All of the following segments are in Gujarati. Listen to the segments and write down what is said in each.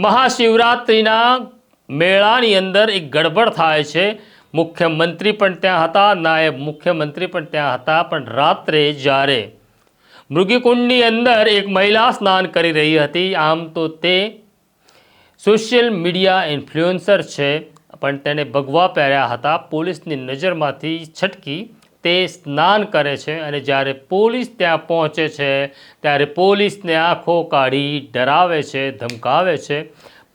મહાશિવરાત્રિના મેળાની અંદર એક ગડબડ થાય છે। મુખ્યમંત્રી પણ ત્યાં હતા, નાયબ મુખ્યમંત્રી પણ ત્યાં હતા, પણ રાત્રે જ્યારે મૃગીકુંડની અંદર એક મહિલા સ્નાન કરી રહી હતી। આમ તો તે સોશિયલ મીડિયા ઇન્ફ્લુએન્સર છે, પણ તેણે ભગવા પહેર્યા હતા। પોલીસની નજરમાંથી છટકી તે સ્નાન કરે છે અને જ્યારે પોલીસ ત્યાં પહોંચે છે ત્યારે પોલીસને આંખો કાઢી ડરાવે છે, ધમકાવે છે।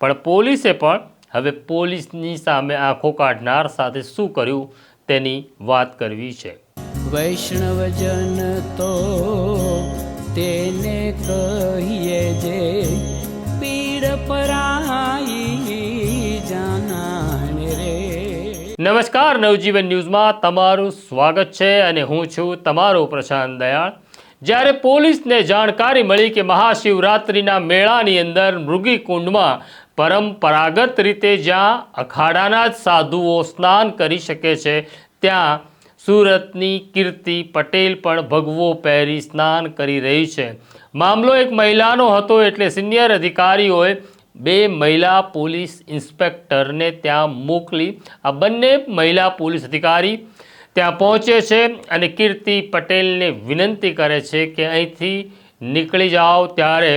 પણ પોલીસે પણ હવે પોલીસની સામે આંખો કાઢનાર સાથે શું કર્યું તેની વાત કરવી છે। વૈષ્ણવજન તો તેને કહીએ જે પીડ પરાઈ જાનાને રે। નમસ્કાર, નવજીવન ન્યૂઝમાં તમારું સ્વાગત છે અને હું છું તમારો પ્રશાંત દયાળ। જ્યારે પોલીસને જાણકારી મળી કે મહાશિવરાત્રિના મેળાની અંદર મૃગીકુંડમાં પરંપરાગત રીતે જ્યાં અખાડાના જ સાધુઓ સ્નાન કરી શકે છે, ત્યાં સુરતની કીર્તિ પટેલ પણ ભગવો પહેરી સ્નાન કરી રહી છે। મામલો એક મહિલાનો હતો, એટલે સિનિયર અધિકારીઓએ 2 મહિલા પોલીસ ઇન્સ્પેક્ટરને ત્યાં મોકલી। આ બંને મહિલા પોલીસ અધિકારી ત્યાં પહોંચે છે અને કીર્તિ પટેલને વિનંતી કરે છે કે અહીંથી નીકળી જાઓ। ત્યારે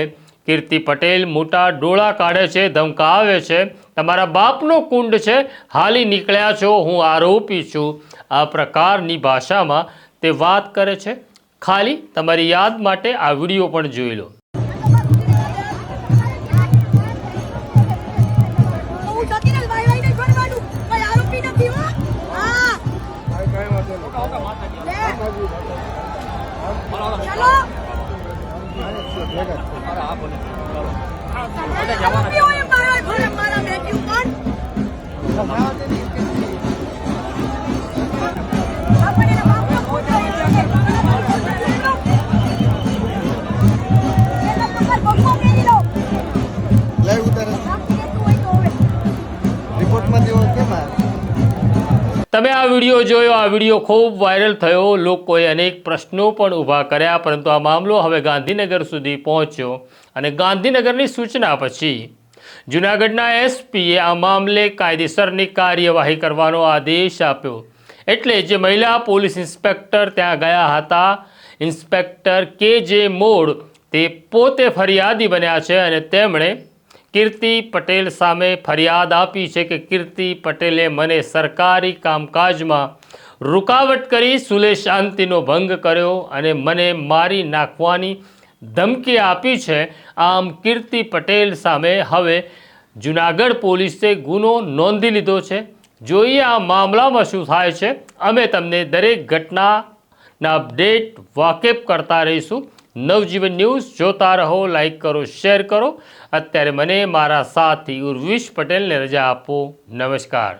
કીર્તિ પટેલ મોટા ડોળા કાઢે છે, ધમકાવે છે, તમારા બાપનો કુંડ છે, હાલી નીકળ્યા છો, હું આરોપી છું। આ પ્રકારની ભાષામાં તે વાત કરે છે। ખાલી તમારી યાદ માટે આ વિડીયો પણ જોઈ લો। તમે આ વિડીયો જોયો, આ વિડીયો ખૂબ વાયરલ થયો, લોકોએ અનેક પ્રશ્નો પણ ઊભા કર્યા, પરંતુ આ મામલો હવે ગાંધીનગર સુધી પહોંચ્યો અને ગાંધીનગરની સૂચના પછી જૂનાગઢના એસપીએ આ મામલે કાયદેસરની કાર્યવાહી કરવાનો આદેશ આપ્યો। એટલે જે મહિલા પોલીસ ઇન્સ્પેક્ટર ત્યાં ગયા હતા, ઇન્સ્પેક્ટર કે.જે. મોડ, તે પોતે ફરિયાદી બન્યા છે અને તેમણે કીર્તિ પટેલ સામે ફરિયાદ આપી છે કે કીર્તિ પટેલે મને સરકારી કામકાજમાં રૂકાવટ કરી, સુલેહ શાંતિનો ભંગ કર્યો અને મને મારી નાખવાની ધમકી આપી છે। આમ કીર્તિ પટેલ સામે હવે જૂનાગઢ પોલીસે ગુનો નોંધી લીધો છે। જોઈએ આ મામલામાં શું થાય છે। અમે તમને દરેક ઘટનાના અપડેટ વાકેફ કરતા રહીશું। નવજીવન ન્યૂઝ જોતા રહો, લાઈક કરો, શેર કરો। અત્યારે મને મારા સાથી ઉર્વિશ પટેલને રજા આપો। નમસ્કાર।